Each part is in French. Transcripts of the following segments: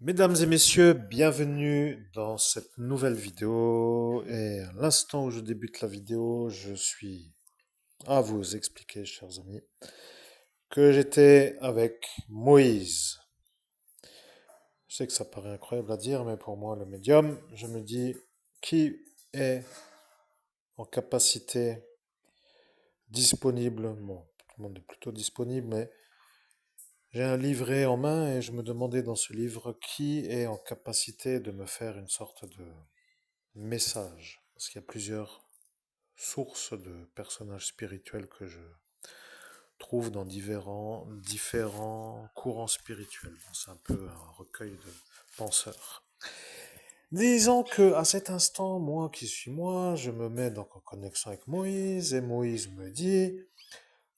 Mesdames et messieurs, bienvenue dans cette nouvelle vidéo. Et à l'instant où je débute la vidéo, je suis à vous expliquer, chers amis, que j'étais avec Moïse. Je sais que ça paraît incroyable à dire, mais pour moi, le médium, je me dis qui est en capacité disponible. Bon, tout le monde est plutôt disponible, mais j'ai un livret en main et je me demandais dans ce livre qui est en capacité de me faire une sorte de message. Parce qu'il y a plusieurs sources de personnages spirituels que je trouve dans différents courants spirituels. Bon, c'est un peu un recueil de penseurs. Disons que à cet instant, moi qui suis moi, je me mets donc en connexion avec Moïse et Moïse me dit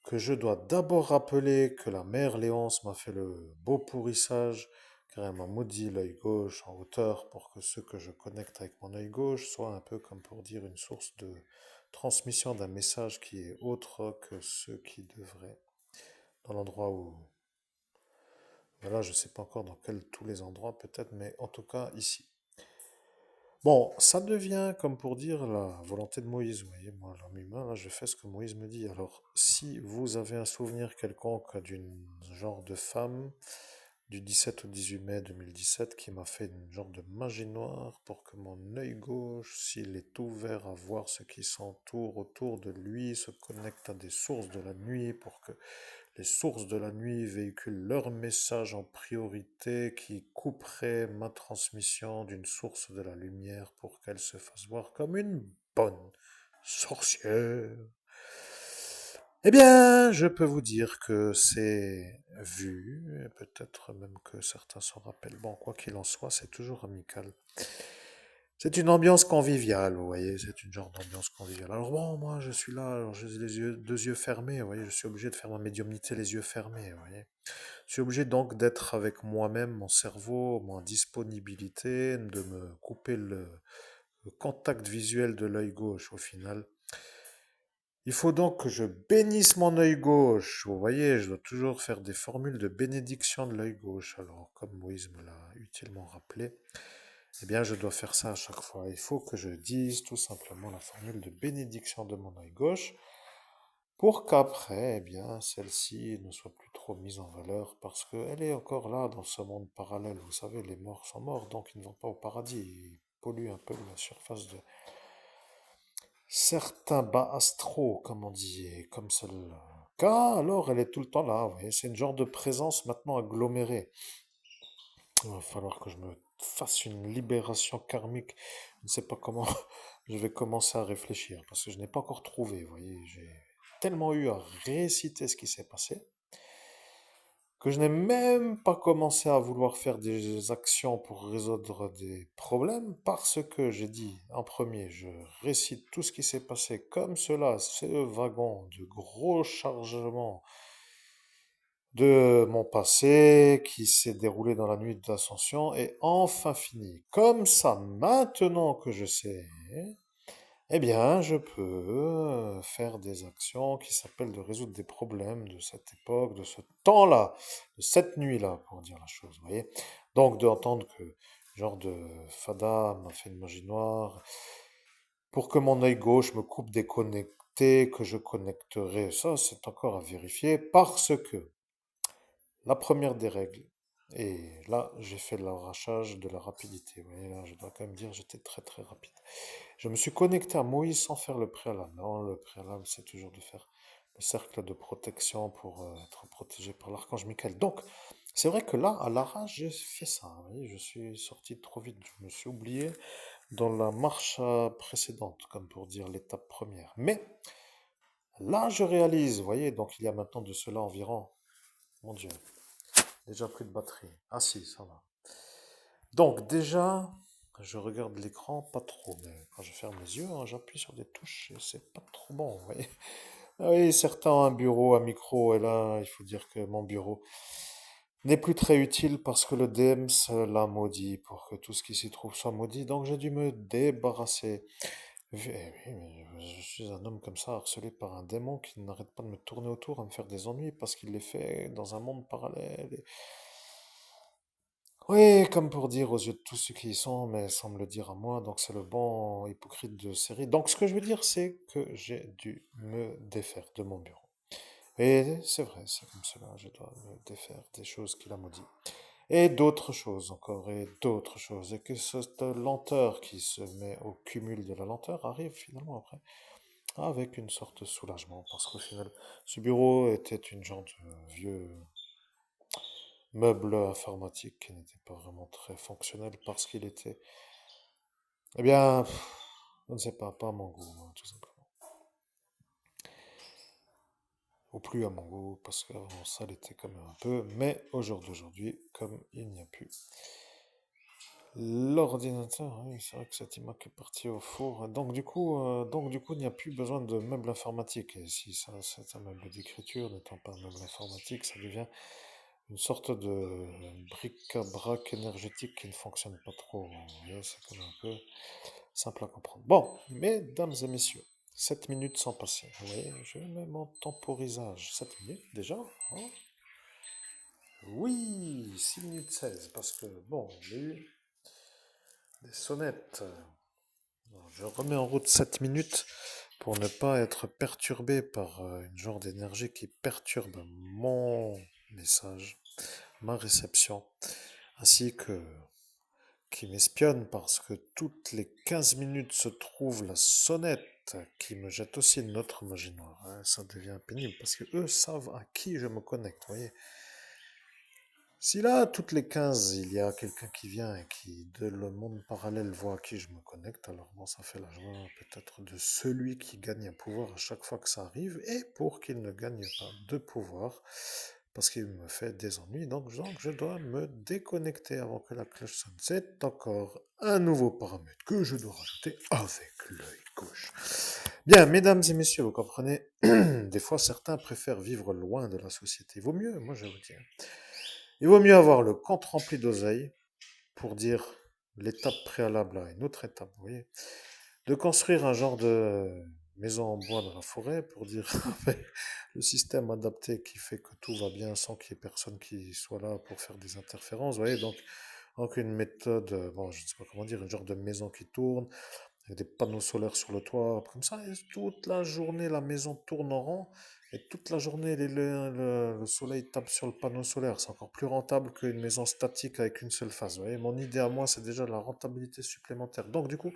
que je dois d'abord rappeler que la mère Léonce m'a fait le beau pourrissage car elle m'a maudit l'œil gauche en hauteur pour que ce que je connecte avec mon œil gauche soit un peu comme pour dire une source de transmission d'un message qui est autre que ce qui devrait dans l'endroit où... Voilà, je ne sais pas encore dans quel tous les endroits peut-être, mais en tout cas ici. Bon, ça devient comme pour dire la volonté de Moïse. Vous voyez, moi, l'homme humain, là, je fais ce que Moïse me dit. Alors, si vous avez un souvenir quelconque d'une genre de femme du 17 au 18 mai 2017 qui m'a fait une genre de magie noire pour que mon œil gauche, s'il est ouvert à voir ce qui s'entoure autour de lui, se connecte à des sources de la nuit pour que les sources de la nuit véhiculent leur message en priorité qui couperait ma transmission d'une source de la lumière pour qu'elle se fasse voir comme une bonne sorcière. Eh bien, je peux vous dire que c'est vu, et peut-être même que certains s'en rappellent. Bon, quoi qu'il en soit, c'est toujours amical. C'est une ambiance conviviale, vous voyez, c'est une genre d'ambiance conviviale. Alors bon, moi je suis là, alors j'ai les yeux, deux yeux fermés, vous voyez, je suis obligé de faire ma médiumnité les yeux fermés, vous voyez. Je suis obligé donc d'être avec moi-même, mon cerveau, ma disponibilité, de me couper le contact visuel de l'œil gauche au final. Il faut donc que je bénisse mon œil gauche. Vous voyez, je dois toujours faire des formules de bénédiction de l'œil gauche. Alors, comme Moïse me l'a utilement rappelé, eh bien, je dois faire ça à chaque fois. Il faut que je dise tout simplement la formule de bénédiction de mon œil gauche pour qu'après, eh bien, celle-ci ne soit plus trop mise en valeur parce qu'elle est encore là dans ce monde parallèle. Vous savez, les morts sont morts, donc ils ne vont pas au paradis. Ils polluent un peu la surface de certains bas astraux, comme on dit, et comme celle-là. Alors elle est tout le temps là, vous voyez, c'est une genre de présence maintenant agglomérée. Il va falloir que je me fasse une libération karmique. Je ne sais pas comment je vais commencer à réfléchir, parce que je n'ai pas encore trouvé, vous voyez, j'ai tellement eu à réciter ce qui s'est passé que je n'ai même pas commencé à vouloir faire des actions pour résoudre des problèmes parce que j'ai dit en premier, je récite tout ce qui s'est passé comme cela, ce wagon de gros chargements de mon passé qui s'est déroulé dans la nuit de l'ascension est enfin fini. Comme ça, maintenant que je sais, eh bien, je peux faire des actions qui s'appellent de résoudre des problèmes de cette époque, de ce temps-là, de cette nuit-là, pour dire la chose, vous voyez. Donc, d'entendre que genre de Fada m'a fait une magie noire pour que mon œil gauche me coupe déconnecté, que je connecterai, ça, c'est encore à vérifier, parce que la première des règles, et là, j'ai fait l'arrachage de la rapidité, vous voyez, là, je dois quand même dire, j'étais très très rapide. Je me suis connecté à Moïse sans faire le préalable. Non, le préalable, c'est toujours de faire le cercle de protection pour être protégé par l'archange Michael. Donc, c'est vrai que là, à l'arrache, j'ai fait ça. Vous voyez, je suis sorti trop vite. Je me suis oublié dans la marche précédente, comme pour dire l'étape première. Mais là, je réalise, vous voyez, donc il y a maintenant de cela environ, mon Dieu, déjà plus de batterie. Ah si, ça va. Donc déjà, je regarde l'écran, pas trop, mais quand je ferme les yeux, hein, j'appuie sur des touches et c'est pas trop bon, vous voyez. Ah oui, certains ont un bureau, un micro, et là, il faut dire que mon bureau n'est plus très utile parce que le DEMS l'a maudit pour que tout ce qui s'y trouve soit maudit, donc j'ai dû me débarrasser. Eh oui, mais je suis un homme comme ça, harcelé par un démon qui n'arrête pas de me tourner autour, à me faire des ennuis parce qu'il les fait dans un monde parallèle. Oui, comme pour dire aux yeux de tous ceux qui y sont, mais sans me le dire à moi, donc c'est le bon hypocrite de série. Donc ce que je veux dire, c'est que j'ai dû me défaire de mon bureau. Et c'est vrai, c'est comme cela, je dois me défaire des choses qu'il a maudit. Et d'autres choses encore, et d'autres choses. Et que cette lenteur qui se met au cumul de la lenteur arrive finalement après, avec une sorte de soulagement, parce qu'au final, ce bureau était une genre de vieux meuble informatique qui n'était pas vraiment très fonctionnel parce qu'il était, eh bien, je ne sais pas à mon goût, hein, tout simplement. Ou plus à mon goût, parce qu'avant ça l'était quand même un peu, mais au jour d'aujourd'hui, comme il n'y a plus l'ordinateur, oui, c'est vrai que cet iMac est parti au four. Donc du coup, il n'y a plus besoin de meubles informatiques. Et si ça, c'est un meuble d'écriture, n'étant pas un meuble informatique, ça devient une sorte de bric-à-brac énergétique qui ne fonctionne pas trop. Vous voyez, c'est comme un peu simple à comprendre. Bon, mesdames et messieurs, 7 minutes sont passées. Vous voyez, je mets mon temporisage. 7 minutes déjà, hein. Oui, 6 minutes 16 parce que, bon, il y a eu des sonnettes. Je remets en route 7 minutes pour ne pas être perturbé par une genre d'énergie qui perturbe mon message, ma réception, ainsi que qui m'espionne parce que toutes les 15 minutes se trouve la sonnette qui me jette aussi une autre magie noire, hein. Ça devient pénible parce que eux savent à qui je me connecte, vous voyez. Si là, toutes les 15 il y a quelqu'un qui vient et qui, de le monde parallèle, voit à qui je me connecte, alors bon, ça fait la joie peut-être de celui qui gagne un pouvoir à chaque fois que ça arrive, et pour qu'il ne gagne pas de pouvoir, parce qu'il me fait des ennuis, donc je dois me déconnecter avant que la cloche sonne. C'est encore un nouveau paramètre que je dois rajouter avec l'œil gauche. Bien, mesdames et messieurs, vous comprenez, des fois certains préfèrent vivre loin de la société. Il vaut mieux, moi je vous dis, hein. Il vaut mieux avoir le compte rempli d'oseille pour dire l'étape préalable à une autre étape, vous voyez. De construire un genre de maison en bois dans la forêt pour dire le système adapté qui fait que tout va bien sans qu'il y ait personne qui soit là pour faire des interférences, vous voyez. Donc une méthode, bon, je ne sais pas comment dire, une genre de maison qui tourne, avec des panneaux solaires sur le toit, comme ça, et toute la journée, la maison tourne en rond, et toute la journée, le soleil tape sur le panneau solaire. C'est encore plus rentable qu'une maison statique avec une seule phase. Vous voyez, mon idée à moi, c'est déjà la rentabilité supplémentaire. Donc, du coup,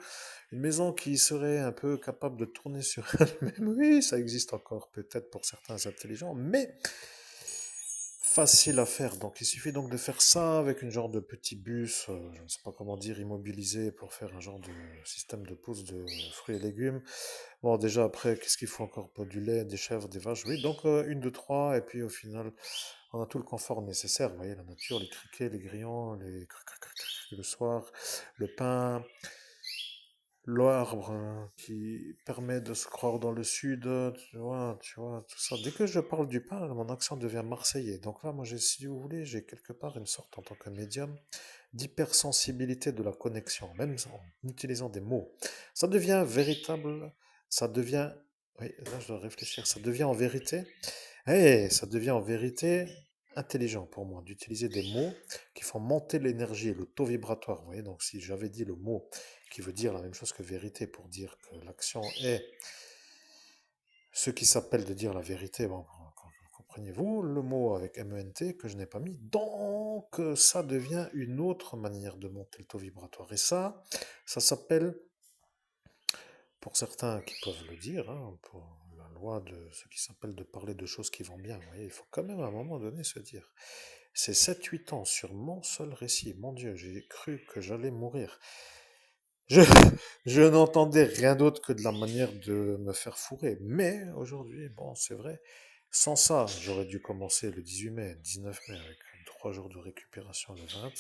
une maison qui serait un peu capable de tourner sur elle-même, oui, ça existe encore peut-être pour certains intelligents, mais facile à faire. Donc, il suffit donc de faire ça avec une genre de petit bus, je ne sais pas comment dire, immobilisé pour faire un genre de système de pousse de fruits et légumes. Bon, déjà après, qu'est-ce qu'il faut encore? Pas du lait, des chèvres, des vaches. Oui, donc une, deux, trois, et puis au final, on a tout le confort nécessaire. Vous voyez, la nature, les criquets, les grillons, les le soir, le pain, l'arbre qui permet de se croire dans le sud, tu vois, tout ça. Dès que je parle du pain, mon accent devient marseillais. Donc là, moi, si vous voulez, j'ai quelque part une sorte, en tant que médium, d'hypersensibilité de la connexion, même en utilisant des mots. Ça devient véritable, ça devient, oui, là, je dois réfléchir, ça devient en vérité intelligent pour moi d'utiliser des mots qui font monter l'énergie et le taux vibratoire. Vous voyez, donc si j'avais dit le mot qui veut dire la même chose que vérité pour dire que l'action est ce qui s'appelle de dire la vérité, bon, comprenez-vous, le mot avec MENT que je n'ai pas mis, donc ça devient une autre manière de monter le taux vibratoire. Et ça s'appelle, pour certains qui peuvent le dire, hein, pour la loi de ce qui s'appelle de parler de choses qui vont bien. Vous voyez, il faut quand même à un moment donné se dire. C'est 7 8 ans sur mon seul récit. Mon Dieu, j'ai cru que j'allais mourir. Je, je n'entendais rien d'autre que de la manière de me faire fourrer. Mais aujourd'hui, bon, c'est vrai, sans ça, j'aurais dû commencer le 18 mai, 19 mai, avec 3 jours de récupération le 20.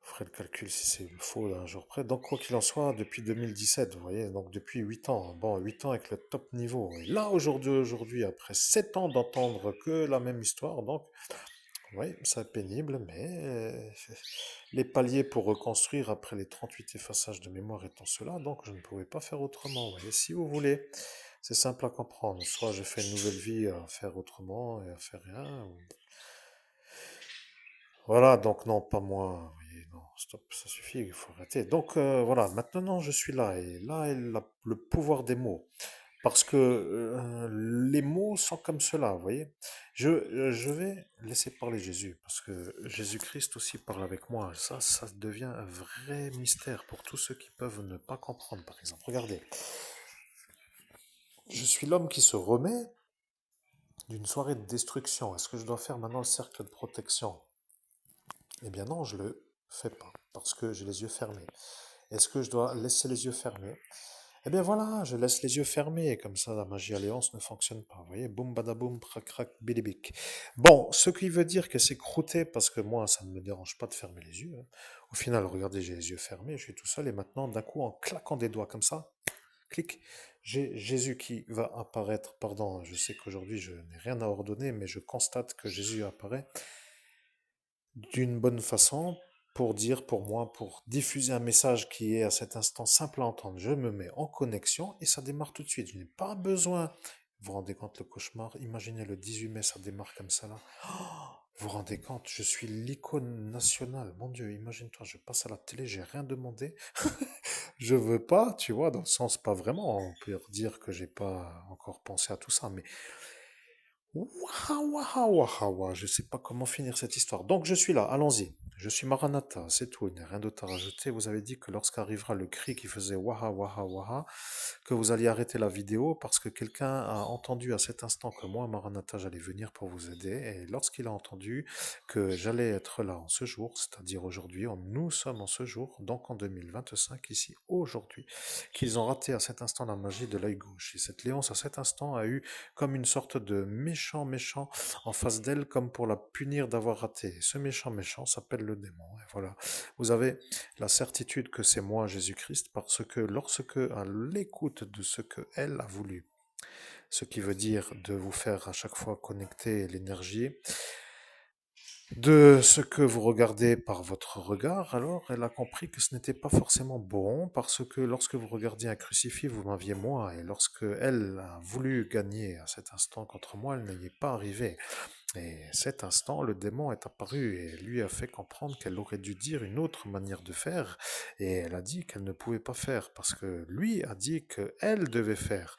Je ferai le calcul si c'est faux d'un jour près. Donc, quoi qu'il en soit, depuis 2017, vous voyez, donc depuis 8 ans, bon, 8 ans avec le top niveau. Et là, aujourd'hui, après 7 ans d'entendre que la même histoire, donc, oui, c'est pénible, mais les paliers pour reconstruire après les 38 effaçages de mémoire étant cela, donc je ne pouvais pas faire autrement. Vous voyez, si vous voulez, c'est simple à comprendre. Soit je fais une nouvelle vie à faire autrement et à faire rien, Voilà, donc non, pas moi. Oui, non, stop, ça suffit, il faut arrêter. Donc voilà, maintenant je suis là, et là est le pouvoir des mots. Parce que les mots sont comme cela, vous voyez. Je vais laisser parler Jésus, parce que Jésus-Christ aussi parle avec moi. Ça devient un vrai mystère pour tous ceux qui peuvent ne pas comprendre, par exemple. Regardez, je suis l'homme qui se remet d'une soirée de destruction. Est-ce que je dois faire maintenant le cercle de protection? Eh bien non, je le fais pas, parce que j'ai les yeux fermés. Est-ce que je dois laisser les yeux fermés? Eh bien voilà, je laisse les yeux fermés, comme ça la magie alliance ne fonctionne pas. Vous voyez, boum badaboum, crac crac, bilibic. Bon, ce qui veut dire que c'est croûté, parce que moi, ça ne me dérange pas de fermer les yeux, hein. Au final, regardez, j'ai les yeux fermés, je suis tout seul, et maintenant, d'un coup, en claquant des doigts comme ça, clic, j'ai Jésus qui va apparaître. Pardon, je sais qu'aujourd'hui, je n'ai rien à ordonner, mais je constate que Jésus apparaît d'une bonne façon pour dire, pour moi, pour diffuser un message qui est à cet instant simple à entendre. Je me mets en connexion et ça démarre tout de suite. Je n'ai pas besoin. Vous vous rendez compte le cauchemar? Imaginez le 18 mai, ça démarre comme ça là. Vous vous rendez compte? Je suis l'icône nationale. Mon Dieu, imagine-toi, je passe à la télé, j'ai rien demandé. Je veux pas, tu vois, dans le sens pas vraiment. On peut dire que j'ai pas encore pensé à tout ça, mais Waha, waha, waha, waha. Je sais pas comment finir cette histoire. Donc je suis là, allons-y. Je suis Maranatha, c'est tout, il n'y a rien d'autre à rajouter. Vous avez dit que lorsqu'arrivera le cri qui faisait waha, waha, waha, que vous alliez arrêter la vidéo parce que quelqu'un a entendu à cet instant que moi, Maranatha, j'allais venir pour vous aider. Et lorsqu'il a entendu que j'allais être là en ce jour, c'est-à-dire aujourd'hui, nous sommes en ce jour, donc en 2025, ici, aujourd'hui, qu'ils ont raté à cet instant la magie de l'œil gauche. Et cette Léonce, à cet instant, a eu comme une sorte de méchant méchant en face d'elle, comme pour la punir d'avoir raté. Et ce méchant méchant s'appelle le démon. Et voilà, vous avez la certitude que c'est moi, Jésus-Christ, parce que lorsque, à l'écoute de ce que elle a voulu, ce qui veut dire de vous faire à chaque fois connecter l'énergie, de ce que vous regardez par votre regard, alors elle a compris que ce n'était pas forcément bon, parce que lorsque vous regardiez un crucifix, vous m'aviez moi, et lorsque elle a voulu gagner à cet instant contre moi, elle n'y est pas arrivée. Et cet instant, le démon est apparu et lui a fait comprendre qu'elle aurait dû dire une autre manière de faire. Et elle a dit qu'elle ne pouvait pas faire parce que lui a dit qu'elle devait faire.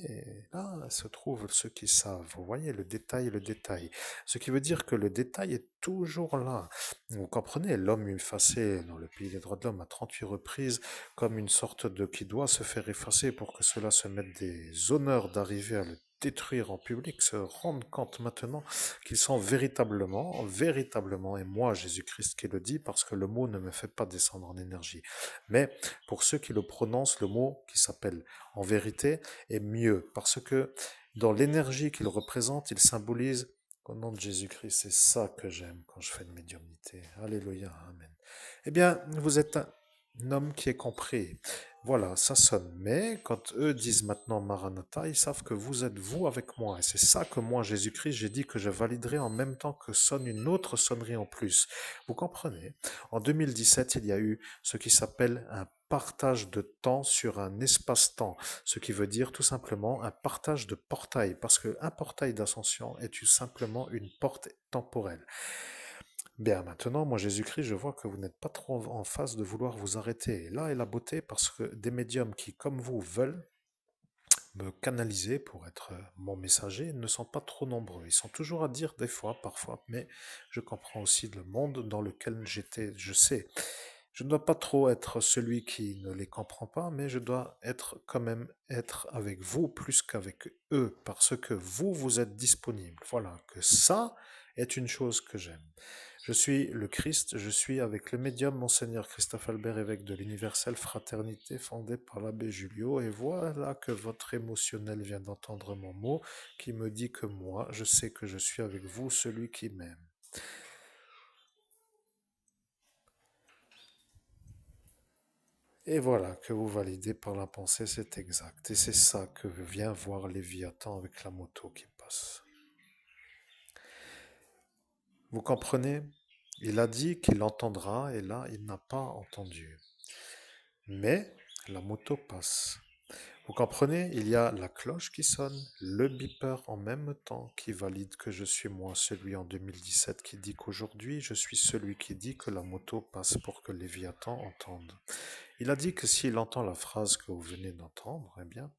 Et là se trouvent ceux qui savent. Vous voyez le détail, le détail. Ce qui veut dire que le détail est toujours là. Vous comprenez, l'homme effacé dans le pays des droits de l'homme à 38 reprises comme une sorte de qui doit se faire effacer pour que cela se mette des honneurs d'arriver à le détruire en public, se rendent compte maintenant qu'ils sont véritablement, véritablement, et moi Jésus-Christ qui le dit, parce que le mot ne me fait pas descendre en énergie. Mais pour ceux qui le prononcent, le mot qui s'appelle en vérité est mieux, parce que dans l'énergie qu'il représente, il symbolise au nom de Jésus-Christ. C'est ça que j'aime quand je fais de médiumnité. Alléluia, Amen. Eh bien, vous êtes un homme qui est compris. Voilà, ça sonne. Mais quand eux disent maintenant Maranatha, ils savent que vous êtes vous avec moi. Et c'est ça que moi, Jésus-Christ, j'ai dit que je validerai en même temps que sonne une autre sonnerie en plus. Vous comprenez? En 2017, il y a eu ce qui s'appelle un partage de temps sur un espace-temps, ce qui veut dire tout simplement un partage de portail, parce qu'un portail d'ascension est tout simplement une porte temporelle. Bien, maintenant, moi, Jésus-Christ, je vois que vous n'êtes pas trop en phase de vouloir vous arrêter. Et là est la beauté parce que des médiums qui, comme vous, veulent me canaliser pour être mon messager ne sont pas trop nombreux. Ils sont toujours à dire des fois, parfois, mais je comprends aussi le monde dans lequel j'étais, je sais. Je ne dois pas trop être celui qui ne les comprend pas, mais je dois être quand même être avec vous plus qu'avec eux, parce que vous, vous êtes disponible. Voilà, que ça est une chose que j'aime. Je suis le Christ, je suis avec le médium Monseigneur Christophe Albert, évêque de l'Universelle Fraternité fondée par l'abbé Julio, et voilà que votre émotionnel vient d'entendre mon mot qui me dit que moi, je sais que je suis avec vous, celui qui m'aime. Et voilà que vous validez par la pensée, c'est exact. Et c'est ça que vient voir Léviathan avec la moto qui passe. Vous comprenez? Il a dit qu'il entendra, et là, il n'a pas entendu. Mais la moto passe. Vous comprenez? Il y a la cloche qui sonne, le beeper en même temps qui valide que je suis moi celui en 2017 qui dit qu'aujourd'hui je suis celui qui dit que la moto passe pour que Léviathan entende. Il a dit que s'il entend la phrase que vous venez d'entendre, eh bien,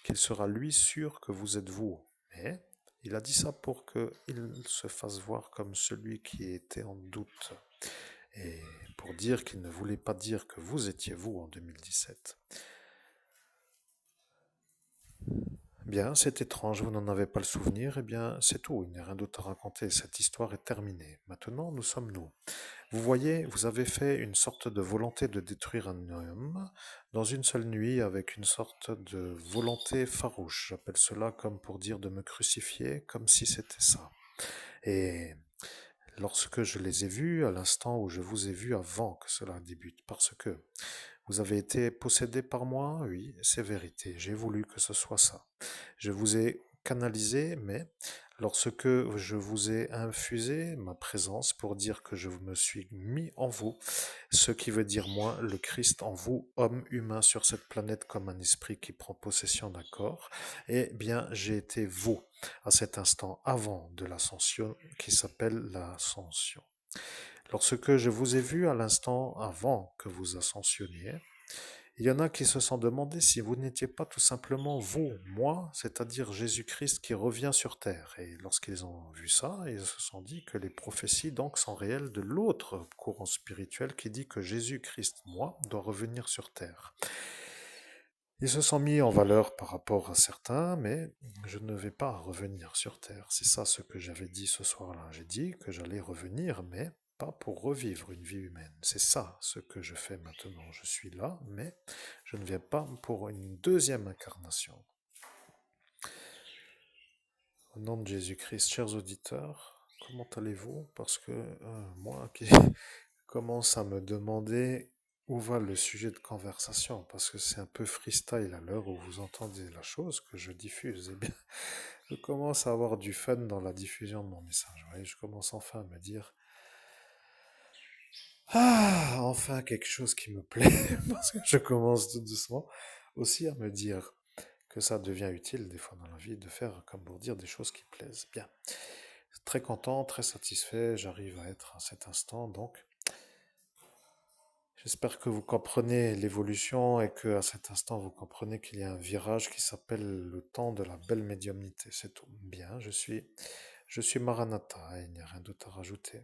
qu'il sera lui sûr que vous êtes vous. Mais il a dit ça pour qu'il se fasse voir comme celui qui était en doute. Et pour dire qu'il ne voulait pas dire que vous étiez vous en 2017. Bien, c'est étrange, vous n'en avez pas le souvenir, eh bien, c'est tout, il n'y a rien d'autre à raconter, cette histoire est terminée. Maintenant, nous sommes nous. Vous voyez, vous avez fait une sorte de volonté de détruire un homme dans une seule nuit avec une sorte de volonté farouche. J'appelle cela comme pour dire de me crucifier, comme si c'était ça. Et lorsque je les ai vus, à l'instant où je vous ai vu avant que cela débute, parce que vous avez été possédé par moi, oui, c'est vérité, j'ai voulu que ce soit ça. Je vous ai canalisé, mais lorsque je vous ai infusé ma présence pour dire que je me suis mis en vous, ce qui veut dire moi, le Christ en vous, homme humain sur cette planète comme un esprit qui prend possession d'un corps, eh bien j'ai été vous à cet instant avant de l'ascension qui s'appelle l'ascension. Lorsque je vous ai vu à l'instant avant que vous ascensionniez, il y en a qui se sont demandé si vous n'étiez pas tout simplement vous, moi, c'est-à-dire Jésus-Christ qui revient sur terre. Et lorsqu'ils ont vu ça, ils se sont dit que les prophéties donc sont réelles de l'autre courant spirituel qui dit que Jésus-Christ, moi, doit revenir sur terre. Ils se sont mis en valeur par rapport à certains, mais je ne vais pas revenir sur terre. C'est ça ce que j'avais dit ce soir-là. J'ai dit que j'allais revenir, mais pas pour revivre une vie humaine. C'est ça ce que je fais maintenant. Je suis là, mais je ne viens pas pour une deuxième incarnation. Au nom de Jésus-Christ, chers auditeurs, comment allez-vous? Parce que moi qui commence à me demander où va le sujet de conversation, parce que c'est un peu freestyle à l'heure où vous entendez la chose que je diffuse. Eh bien, je commence à avoir du fun dans la diffusion de mon message. Vous voyez, je commence enfin à me dire, ah, enfin quelque chose qui me plaît, parce que je commence tout doucement aussi à me dire que ça devient utile des fois dans la vie de faire, comme pour dire, des choses qui plaisent. Bien, très content, très satisfait, j'arrive à être à cet instant, donc j'espère que vous comprenez l'évolution et que à cet instant vous comprenez qu'il y a un virage qui s'appelle le temps de la belle médiumnité. C'est tout. Bien, je suis Maranatha et il n'y a rien d'autre à rajouter.